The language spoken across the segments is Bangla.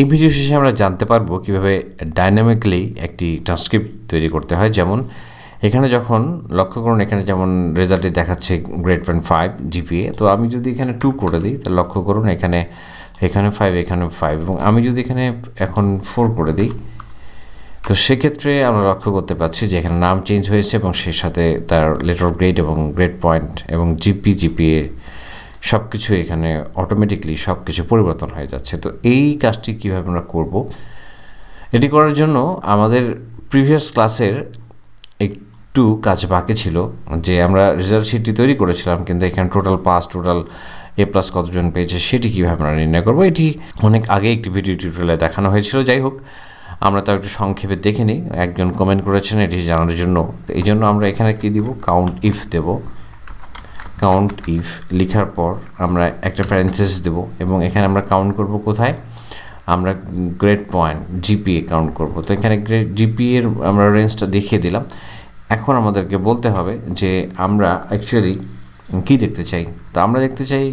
এই ভিডিও শেষে আমরা জানতে পারবো কীভাবে ডাইনামিকলি একটি ট্রান্সক্রিপ্ট তৈরি করতে হয়। যেমন এখানে যখন লক্ষ্য করুন, এখানে যেমন রেজাল্টে দেখাচ্ছে গ্রেড পয়েন্ট 5 জিপিএ, তো আমি যদি এখানে 2 করে দিই তাহলে লক্ষ্য করুন এখানে 5, এখানে 5, এবং আমি যদি এখানে এখন 4 করে দিই তো সেক্ষেত্রে আমরা লক্ষ্য করতে পারছি যে এখানে নাম চেঞ্জ হয়েছে এবং সেই সাথে তার লেটার গ্রেড এবং গ্রেড পয়েন্ট এবং জিপিএ সব কিছু এখানে অটোমেটিকলি সব কিছু পরিবর্তন হয়ে যাচ্ছে। তো এই কাজটি কীভাবে আমরা করব, এটি করার জন্য আমাদের প্রিভিয়াস ক্লাসের একটু কাজ বাকি ছিল, যে আমরা রেজাল্ট শিটটি তৈরি করেছিলাম, কিন্তু এখানে টোটাল পাস, টোটাল এ প্লাস কতজন পেয়েছে সেটি কীভাবে আমরা নির্ণয় করবো, এটি অনেক আগে একটি ভিডিও টিউটোরিয়ালে দেখানো হয়েছিল। যাই হোক, আমরা তাও একটু সংক্ষেপে দেখে নিই। একজন কমেন্ট করেছেন এটি জানার জন্য, এই জন্য আমরা এখানে কী দিব, কাউন্ট ইফ দেব। কাউন্ট ইফ লেখার পর আমরা একটা প্যারেনথেসিস দেব এবং এখানে আমরা কাউন্ট করব কোথায়, আমরা গ্রেড পয়েন্ট জিপিএ কাউন্ট করব। তো এখানে গ্রেড জিপিএর আমরা রেঞ্জটা দেখিয়ে দিলাম। এখন আমাদেরকে বলতে হবে যে আমরা অ্যাকচুয়ালি কী দেখতে চাই। তো আমরা দেখতে চাই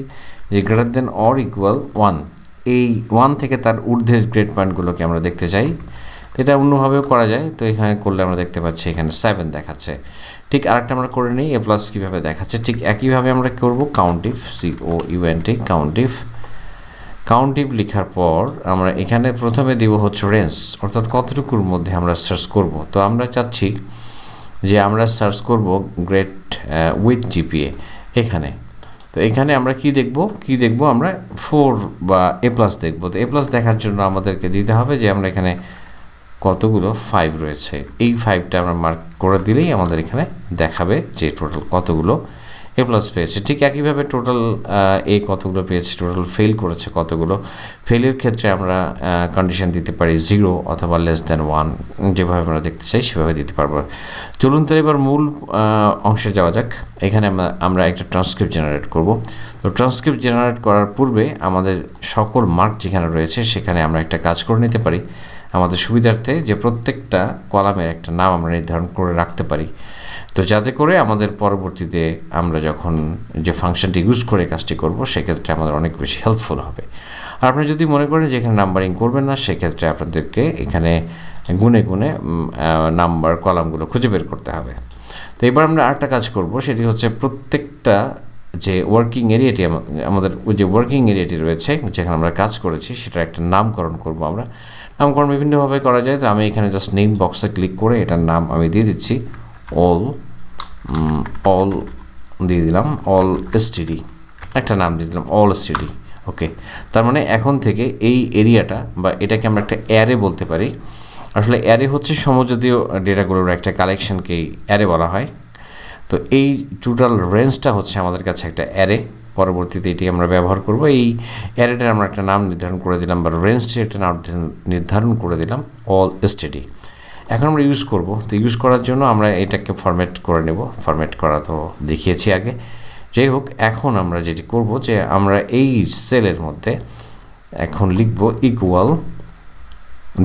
যে গ্রেটার দেন অর ইকুয়াল 1, এই 1 থেকে তার ঊর্ধ্বের গ্রেড পয়েন্টগুলোকে আমরা দেখতে চাই। তো এটা অন্যভাবেও করা যায়। তো এখানে করলে আমরা দেখতে পাচ্ছি এখানে 7 দেখাচ্ছে। ঠিক আরেকটা আমরা করে নিই, এ প্লাস কীভাবে দেখাচ্ছে, ঠিক একইভাবে আমরা করব count if, COUNT count if লেখার পর আমরা এখানে প্রথমে দেব হচ্ছে রেঞ্জ, অর্থাৎ কতটুকুর মধ্যে আমরা সার্চ করব। তো আমরা চাচ্ছি যে আমরা সার্চ করব গ্রেড উইথ জিপিএ এখানে। তো এখানে আমরা কি দেখব, আমরা 4 বা এ প্লাস দেখব। তো এ প্লাস দেখার জন্য আমাদেরকে দিতে হবে যে আমরা এখানে কতগুলো 5 রয়েছে, এই 5টা আমরা মার্ক করে দিলেই আমাদের এখানে দেখাবে যে টোটাল কতগুলো এ প্লাস পেয়েছে। ঠিক একইভাবে টোটাল এ কতগুলো পেয়েছে, টোটাল ফেল করেছে কতগুলো। ফেলের ক্ষেত্রে আমরা কন্ডিশন দিতে পারি 0 অথবা লেস দ্যান 1, যেভাবে আমরা দেখতে চাই সেভাবে দিতে পারবো। চলুন তো এবার মূল অংশে যাওয়া যাক। এখানে আমরা একটা ট্রান্সক্রিপ্ট জেনারেট করব। তো ট্রান্সক্রিপ্ট জেনারেট করার পূর্বে আমাদের সকল মার্ক যেখানে রয়েছে সেখানে আমরা একটা কাজ করে নিতে পারি আমাদের সুবিধার্থে, যে প্রত্যেকটা কলামের একটা নাম আমরা নির্ধারণ করে রাখতে পারি। তো যাতে করে আমাদের পরবর্তীতে আমরা যখন যে ফাংশনটি ইউজ করে কাজটি করব সেক্ষেত্রে আমাদের অনেক বেশি হেল্পফুল হবে। আর আপনি যদি মনে করেন যে এখানে নাম্বারিং করবেন না, সেক্ষেত্রে আপনাদেরকে এখানে গুনে গুনে নাম্বার কলামগুলো খুঁজে বের করতে হবে। তো এবার আমরা আরেকটা কাজ করব, সেটি হচ্ছে প্রত্যেকটা যে ওয়ার্কিং এরিয়াটি আমাদের যে ওয়ার্কিং এরিয়াটি রয়েছে যেখানে আমরা কাজ করেছি সেটার একটা নামকরণ করব। আমরা নামকরণ বিভিন্নভাবে করা যায়। তো আমি এখানে জাস্ট নেম বক্সে ক্লিক করে এটার নাম আমি দিয়ে দিচ্ছি অল দিয়ে দিলাম, অল এসটিডি, একটা নাম দিয়ে দিলাম অল এসটিডি। ওকে, তার মানে এখন থেকে এই এরিয়াটা বা এটাকে আমরা একটা অ্যারে বলতে পারি। আসলে অ্যারে হচ্ছে সমজাতীয় ডেটাগুলোর একটা কালেকশনকেই অ্যারে বলা হয়। তো এই টোটাল রেঞ্জটা হচ্ছে আমাদের কাছে একটা অ্যারে। পরবর্তীতে এটি আমরা ব্যবহার করব। এই অ্যারেটার আমরা একটা নাম নির্ধারণ করে দিলাম বা রেঞ্জটির একটা নাম নির্ধারণ করে দিলাম অল এসটিডি। এখন আমরা ইউজ করব। তো ইউজ করার জন্য আমরা এটাকে ফরম্যাট করে নেব। ফরম্যাট করা তো দেখিয়েছি আগে। যাই হোক, এখন আমরা যেটি করব যে আমরা এই সেলের মধ্যে এখন লিখব ইকুয়াল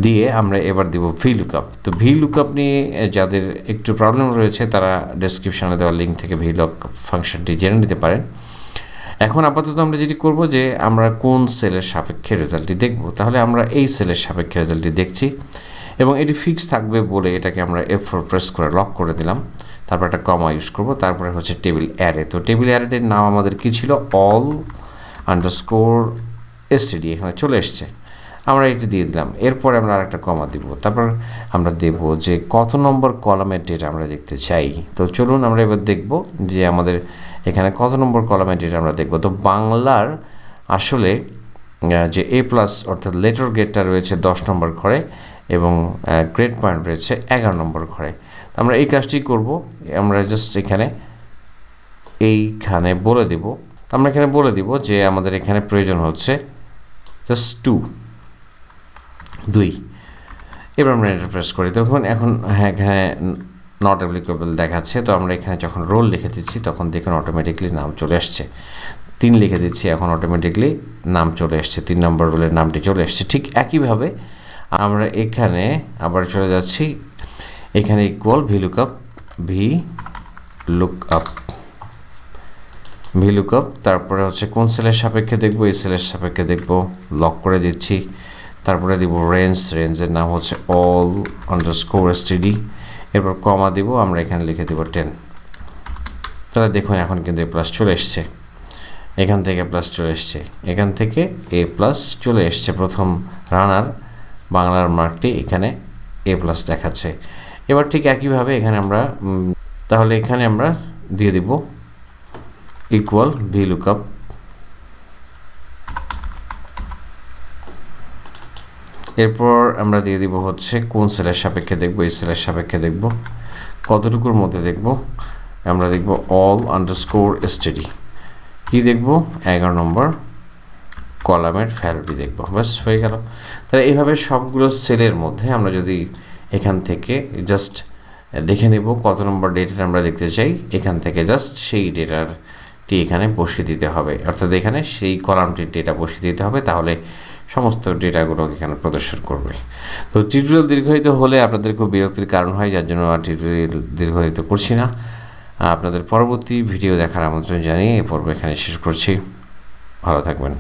দিয়ে আমরা এবার দেব VLOOKUP। তো VLOOKUP নিয়ে যাদের একটু প্রবলেম রয়েছে তারা ডেসক্রিপশনে দেওয়া লিঙ্ক থেকে VLOOKUP ফাংশনটি জেনে নিতে পারেন। এখন আপাতত আমরা যেটি করব যে আমরা কোন সেলের সাপেক্ষে রেজাল্টটি দেখব। তাহলে আমরা এই সেলের সাপেক্ষে রেজাল্টটি দেখছি এবং এটি ফিক্স থাকবে বলে এটাকে আমরা F4 প্রেস করে লক করে দিলাম। তারপর একটা কমা ইউজ করব। তারপরে হচ্ছে টেবিল অ্যারে। তো টেবিল অ্যারেটির নাম আমাদের কী ছিল, অল আন্ডারস্কোর এসটিডি, এখানে চলে এসছে। আমরা এটি দিয়ে দিলাম। এরপরে আমরা আরেকটা কমা দিব। তারপর আমরা দেব যে কত নম্বর কলামের ডেটা আমরা দেখতে চাই। তো চলুন আমরা এবার দেখব যে আমাদের এখানে কত নম্বর কলামের ডেটা আমরা দেখব। তো বাংলার আসলে যে এ প্লাস অর্থাৎ লেটার গ্রেডটা রয়েছে 10 নম্বর ঘরে এবং গ্রেড পয়েন্ট রয়েছে 11 নম্বর ঘরে। আমরা এই কাজটি করব। আমরা জাস্ট এইখানে বলে দেব। আমরা এখানে বলে দিব যে আমাদের এখানে প্রয়োজন হচ্ছে জাস্ট 2। এবার আমরা এন্টার প্রেস করি। তখন এখানে নট অ্যাপ্লিকেবল দেখাচ্ছে। তো আমরা এখানে যখন রোল লিখে দিচ্ছি তখন দেখুন অটোমেটিকলি নাম চলে আসছে। 3 লিখে দিচ্ছি, এখন অটোমেটিকলি নাম চলে আসছে, 3 নম্বর রোলের নামটি চলে আসছে। ঠিক একইভাবে আমরা এখানে আবার চলে যাচ্ছি, এখানে ইকুয়াল VLOOKUP, তারপরে হচ্ছে কোন সেলের সাপেক্ষে দেখব, এই সেলের সাপেক্ষে দেখব, লক করে দিচ্ছি। তারপরে দিব রেঞ্জের নাম হচ্ছে all_std, এরপর কমা দিব, আমরা এখানে লিখে দেব 10। তাহলে দেখুন এখন কিন্তু এ প্লাস চলে এসছে, এখান থেকে প্লাস চলে এসছে, এখান থেকে এ প্লাস চলে এসছে। প্রথম রানার বাংলার মার্কটি এখানে এ প্লাস দেখাচ্ছে। এবার ঠিক একইভাবে এখানে আমরা তাহলে এখানে আমরা দিয়ে দিব ইকুয়াল VLOOKUP, এরপর আমরা দিয়ে দিব হচ্ছে কোন সেলের সাপেক্ষে দেখব, এই সেলের সাপেক্ষে দেখব, কতটুকুর মধ্যে দেখব, আমরা দেখব all_std, কি দেখব 11 নম্বর কলামের ভ্যালুটি দেখব, ব্যাস হয়ে গেল। তাহলে এইভাবে সবগুলো সেলের মধ্যে আমরা যদি এখান থেকে জাস্ট দেখে নেব কত নম্বর ডেটা আমরা দেখতে চাই, এখান থেকে জাস্ট সেই ডেটাটি এখানে বসিয়ে দিতে হবে, অর্থাৎ এখানে সেই কলামটির ডেটা বসিয়ে দিতে হবে, তাহলে সমস্ত ডেটাগুলো এখানে প্রদর্শন করবে। তো টিউটোরিয়াল দীর্ঘায়িত হলে আপনাদের খুব বিরক্তির কারণ হয়, যার জন্য আর টিউটোরিয়াল দীর্ঘায়িত করছি না। আপনাদের পরবর্তী ভিডিও দেখার আমন্ত্রণ জানিয়ে এই পর্ব এখানে শেষ করছি। ভালো থাকবেন।